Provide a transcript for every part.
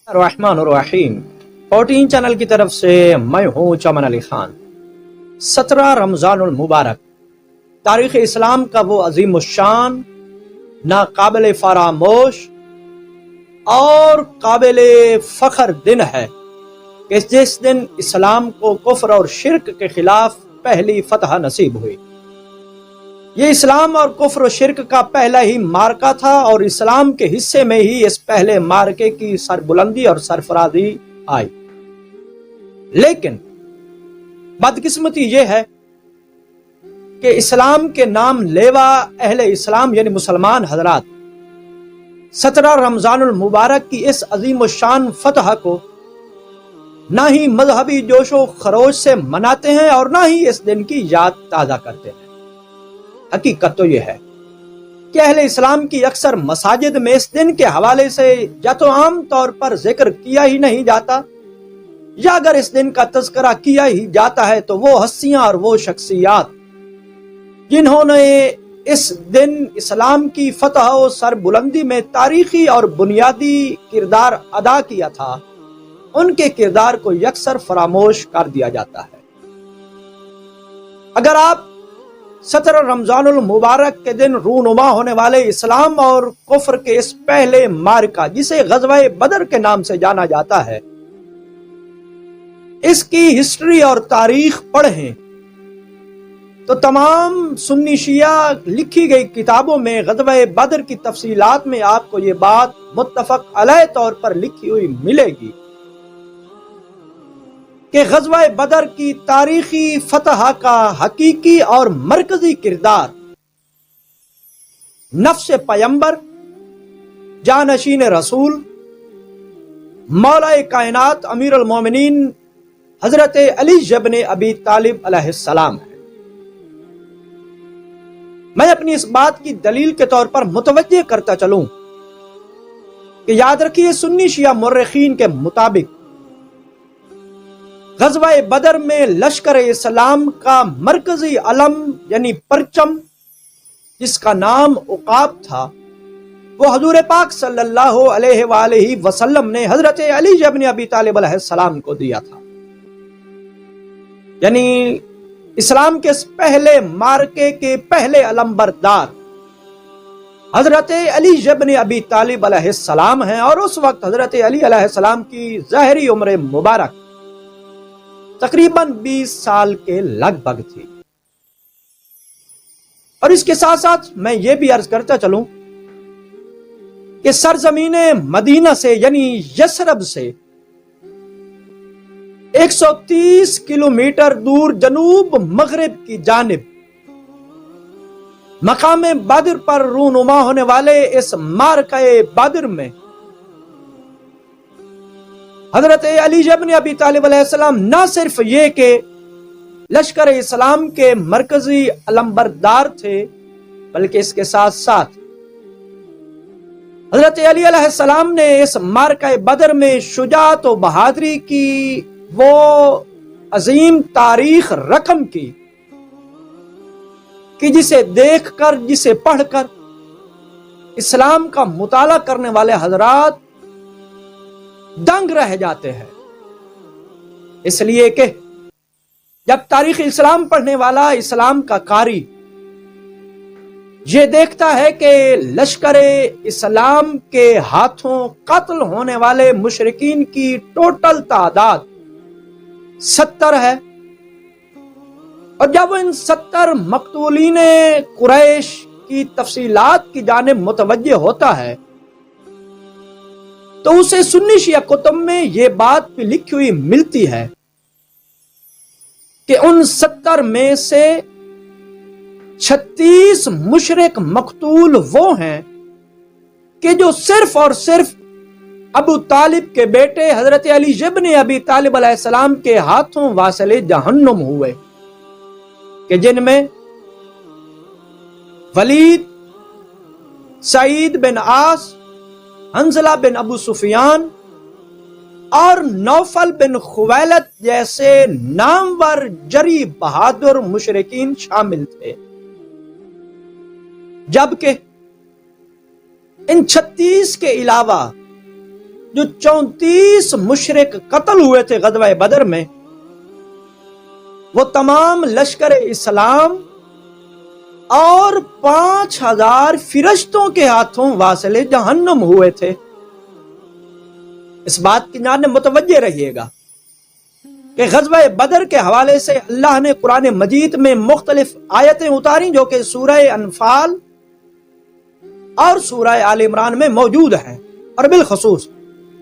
الرحمن الرحیم 14 چینل کی طرف سے میں ہوں چمن علی خان۔ 17 رمضان المبارک تاریخ اسلام کا وہ عظیم الشان، ناقابل فراموش اور قابل فخر دن ہے کہ جس دن اسلام کو کفر اور شرک کے خلاف پہلی فتح نصیب ہوئی۔ یہ اسلام اور کفر و شرک کا پہلا ہی مارکا تھا اور اسلام کے حصے میں ہی اس پہلے مارکے کی سربلندی اور سرفرازی آئی۔ لیکن بدقسمتی یہ ہے کہ اسلام کے نام لیوا اہل اسلام یعنی مسلمان حضرات 17 رمضان المبارک کی اس عظیم الشان فتح کو نہ ہی مذہبی جوش و خروش سے مناتے ہیں اور نہ ہی اس دن کی یاد تازہ کرتے ہیں۔ حقیقت تو یہ ہے کہ اہل اسلام کی اکثر مساجد میں اس دن کے حوالے سے یا تو عام طور پر ذکر کیا ہی نہیں جاتا، یا اگر اس دن کا تذکرہ کیا ہی جاتا ہے تو وہ ہستیاں اور وہ شخصیات جنہوں نے اس دن اسلام کی فتح و سربلندی میں تاریخی اور بنیادی کردار ادا کیا تھا، ان کے کردار کو یکسر فراموش کر دیا جاتا ہے۔ اگر آپ 17 رمضان المبارک کے دن رونما ہونے والے اسلام اور کفر کے اس پہلے مارکہ جسے غزوہ بدر کے نام سے جانا جاتا ہے، اس کی ہسٹری اور تاریخ پڑھیں تو تمام سنی شیعہ لکھی گئی کتابوں میں غزوہ بدر کی تفصیلات میں آپ کو یہ بات متفق علیہ طور پر لکھی ہوئی ملے گی کہ غزوہ بدر کی تاریخی فتح کا حقیقی اور مرکزی کردار نفس پیمبر، جانشین رسول، مولا کائنات امیر المومنین حضرت علی ابن ابی طالب علیہ السلام ہے۔ میں اپنی اس بات کی دلیل کے طور پر متوجہ کرتا چلوں کہ یاد رکھیے سنی شیعہ مورخین کے مطابق غزوہ بدر میں لشکر اسلام کا مرکزی علم یعنی پرچم جس کا نام عقاب تھا، وہ حضور پاک صلی اللہ علیہ وآلہ وسلم نے حضرت علی ابن ابی طالب علیہ السلام کو دیا تھا۔ یعنی اسلام کے اس پہلے مارکے کے پہلے علم بردار حضرت علی ابن ابی طالب علیہ السلام ہیں، اور اس وقت حضرت علی علیہ السلام کی ظاہری عمر مبارک تقریباً 20 سال کے لگ بھگ تھی۔ اور اس کے ساتھ ساتھ میں یہ بھی عرض کرتا چلوں کہ سرزمین مدینہ سے یعنی یثرب سے 130 کلومیٹر دور جنوب مغرب کی جانب مقام بدر پر رونما ہونے والے اس مارکہ بدر میں حضرت علی ابن ابی طالب علیہ السلام نہ صرف یہ کہ لشکر اسلام کے مرکزی علمبردار تھے، بلکہ اس کے ساتھ ساتھ حضرت علی علیہ السلام نے اس مارکہ بدر میں شجاعت و بہادری کی وہ عظیم تاریخ رقم کی کہ جسے دیکھ کر، جسے پڑھ کر اسلام کا مطالعہ کرنے والے حضرات دنگ رہ جاتے ہیں۔ اس لیے کہ جب تاریخ اسلام پڑھنے والا، اسلام کا قاری یہ دیکھتا ہے کہ لشکر اسلام کے ہاتھوں قتل ہونے والے مشرکین کی ٹوٹل تعداد 70 ہے، اور جب ان 70 مقتولین قریش کی تفصیلات کی جانب متوجہ ہوتا ہے تو اسے سنی شیعہ کتب میں یہ بات بھی لکھی ہوئی ملتی ہے کہ ان 70 میں سے 36 مشرک مقتول وہ ہیں کہ جو صرف اور صرف ابو طالب کے بیٹے حضرت علی ابن ابی طالب علیہ السلام کے ہاتھوں واصل جہنم ہوئے، کہ جن میں ولید، سعید بن عاص، حنظلہ بن ابو سفیان اور نوفل بن خویلد جیسے نامور جری بہادر مشرکین شامل تھے، جبکہ ان 36 کے علاوہ جو 34 مشرک قتل ہوئے تھے غزوہ بدر میں، وہ تمام لشکر اسلام اور 5000 فرشتوں کے ہاتھوں واصل جہنم ہوئے تھے۔ اس بات کی جانب متوجہ رہیے گا کہ غزوہ بدر کے حوالے سے اللہ نے قرآن مجید میں مختلف آیتیں اتاری جو کہ سورہ انفال اور سورہ آل عمران میں موجود ہیں، اور بالخصوص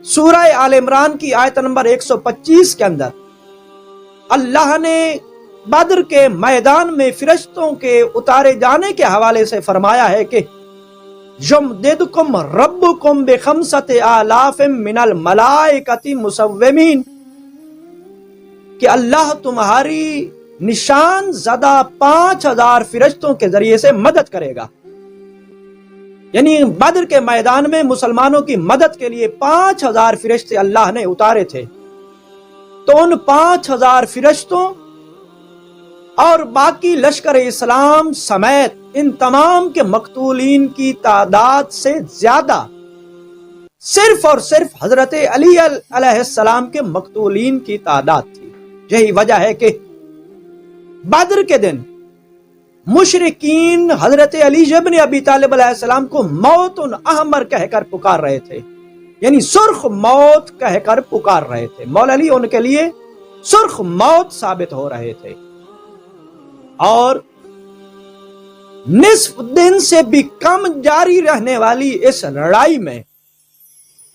سورہ آل عمران کی آیت نمبر 125 کے اندر اللہ نے بدر کے میدان میں فرشتوں کے اتارے جانے کے حوالے سے فرمایا ہے کہ یمددکم ربکم بخمسۃ آلاف من الملائکۃ مسومین، کہ اللہ تمہاری نشان زدہ 5000 فرشتوں کے ذریعے سے مدد کرے گا۔ یعنی بدر کے میدان میں مسلمانوں کی مدد کے لیے 5000 فرشتے اللہ نے اتارے تھے، تو ان 5000 فرشتوں اور باقی لشکر اسلام سمیت ان تمام کے مقتولین کی تعداد سے زیادہ صرف اور صرف حضرت علی علیہ السلام کے مقتولین کی تعداد تھی۔ یہی وجہ ہے کہ بدر کے دن مشرکین حضرت علی ابن ابی طالب علیہ السلام کو موت احمر کہہ کر پکار رہے تھے، یعنی سرخ موت کہہ کر پکار رہے تھے۔ مولا علی ان کے لیے سرخ موت ثابت ہو رہے تھے، اور نصف دن سے بھی کم جاری رہنے والی اس لڑائی میں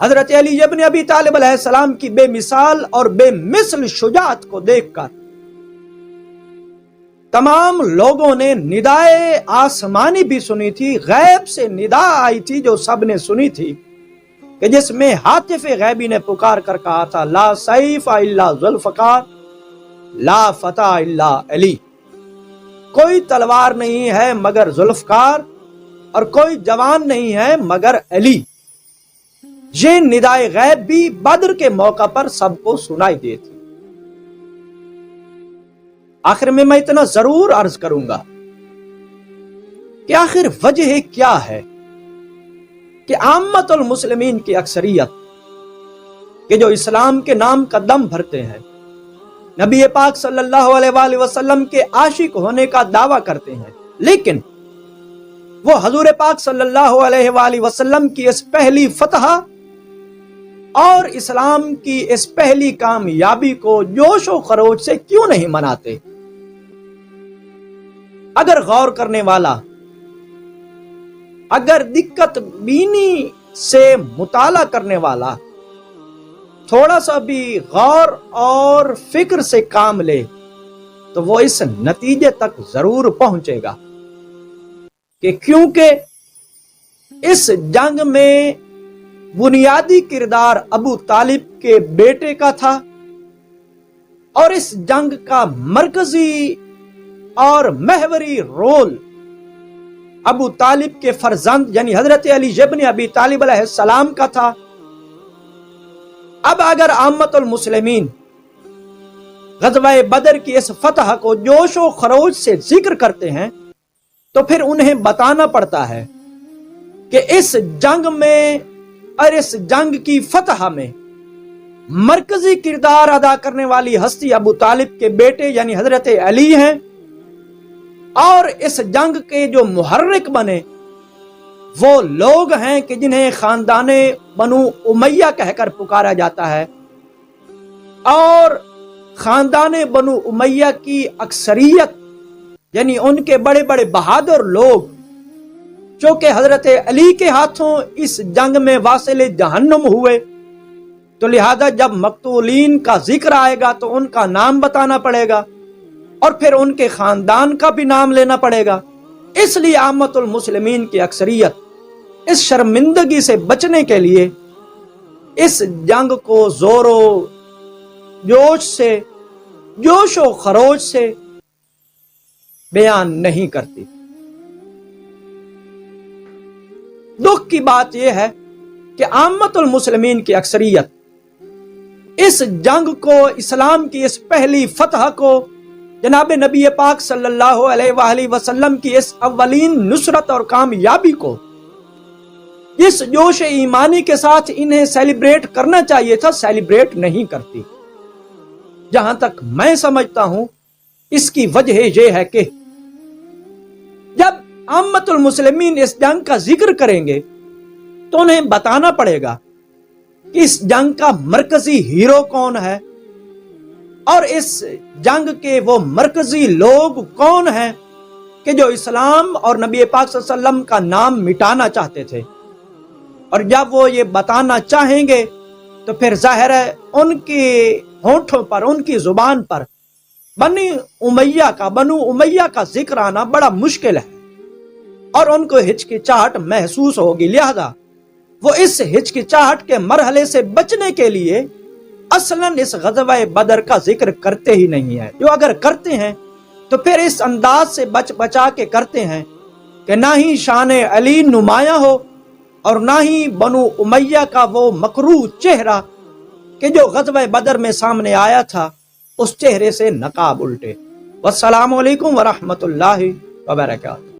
حضرت علی ابن ابی طالب علیہ السلام کی بے مثال اور بے مثل شجاعت کو دیکھ کر تمام لوگوں نے ندائے آسمانی بھی سنی تھی، غیب سے ندا آئی تھی جو سب نے سنی تھی، کہ جس میں ہاتف غیبی نے پکار کر کہا تھا لا سیف الا ذوالفقار لا فتح الا علی، کوئی تلوار نہیں ہے مگر ذوالفقار اور کوئی جوان نہیں ہے مگر علی۔ یہ ندائے غیب بھی بدر کے موقع پر سب کو سنائی دی تھی۔ آخر میں اتنا ضرور عرض کروں گا کہ آخر وجہ کیا ہے کہ عامت المسلمین کی اکثریت کہ جو اسلام کے نام کا دم بھرتے ہیں، نبی پاک صلی اللہ علیہ وآلہ وسلم کے عاشق ہونے کا دعویٰ کرتے ہیں، لیکن وہ حضور پاک صلی اللہ علیہ وآلہ وسلم کی اس پہلی فتح اور اسلام کی اس پہلی کامیابی کو جوش و خروش سے کیوں نہیں مناتے؟ اگر غور کرنے والا، اگر دقت بینی سے مطالعہ کرنے والا تھوڑا سا بھی غور اور فکر سے کام لے تو وہ اس نتیجے تک ضرور پہنچے گا کہ کیونکہ اس جنگ میں بنیادی کردار ابو طالب کے بیٹے کا تھا، اور اس جنگ کا مرکزی اور محوری رول ابو طالب کے فرزند یعنی حضرت علی ابن ابی طالب علیہ السلام کا تھا۔ اب اگر عامت المسلمین غزوہ بدر کی اس فتح کو جوش و خروش سے ذکر کرتے ہیں تو پھر انہیں بتانا پڑتا ہے کہ اس جنگ میں اور اس جنگ کی فتح میں مرکزی کردار ادا کرنے والی ہستی ابو طالب کے بیٹے یعنی حضرت علی ہیں، اور اس جنگ کے جو محرک بنے وہ لوگ ہیں کہ جنہیں خاندان بنو امیہ کہہ کر پکارا جاتا ہے، اور خاندان بنو امیہ کی اکثریت یعنی ان کے بڑے بڑے بہادر لوگ جو کہ حضرت علی کے ہاتھوں اس جنگ میں واصل جہنم ہوئے، تو لہذا جب مقتولین کا ذکر آئے گا تو ان کا نام بتانا پڑے گا اور پھر ان کے خاندان کا بھی نام لینا پڑے گا۔ اس لیے عامت المسلمین کی اکثریت اس شرمندگی سے بچنے کے لیے اس جنگ کو زور و جوش سے، جوش و خروش سے بیان نہیں کرتی۔ دکھ کی بات یہ ہے کہ عامت المسلمین کی اکثریت اس جنگ کو، اسلام کی اس پہلی فتح کو، جناب نبی پاک صلی اللہ علیہ وآلہ وسلم کی اس اولین نصرت اور کامیابی کو جس جوش ایمانی کے ساتھ انہیں سیلیبریٹ کرنا چاہیے تھا سیلیبریٹ نہیں کرتی۔ جہاں تک میں سمجھتا ہوں اس کی وجہ یہ ہے کہ جب عامت المسلمین اس جنگ کا ذکر کریں گے تو انہیں بتانا پڑے گا کہ اس جنگ کا مرکزی ہیرو کون ہے اور اس جنگ کے وہ مرکزی لوگ کون ہیں کہ جو اسلام اور نبی پاک صلی اللہ علیہ وسلم کا نام مٹانا چاہتے تھے۔ اور جب وہ یہ بتانا چاہیں گے تو پھر ظاہر ہے ان کے ہونٹوں پر، ان کی زبان پر بنو امیہ کا ذکر آنا بڑا مشکل ہے اور ان کو ہچکچاہٹ محسوس ہوگی، لہذا وہ اس ہچکچاہٹ کے مرحلے سے بچنے کے لیے اصلاً اس غزوہ بدر کا ذکر کرتے ہی نہیں ہیں۔ جو اگر کرتے ہیں تو پھر اس انداز سے بچا کے کرتے ہیں کہ نہ ہی شان علی نمایاں ہو اور نہ ہی بنو امیہ کا وہ مکروہ چہرہ کہ جو غزوہ بدر میں سامنے آیا تھا اس چہرے سے نقاب الٹے۔ والسلام علیکم ورحمۃ اللہ وبرکاتہ۔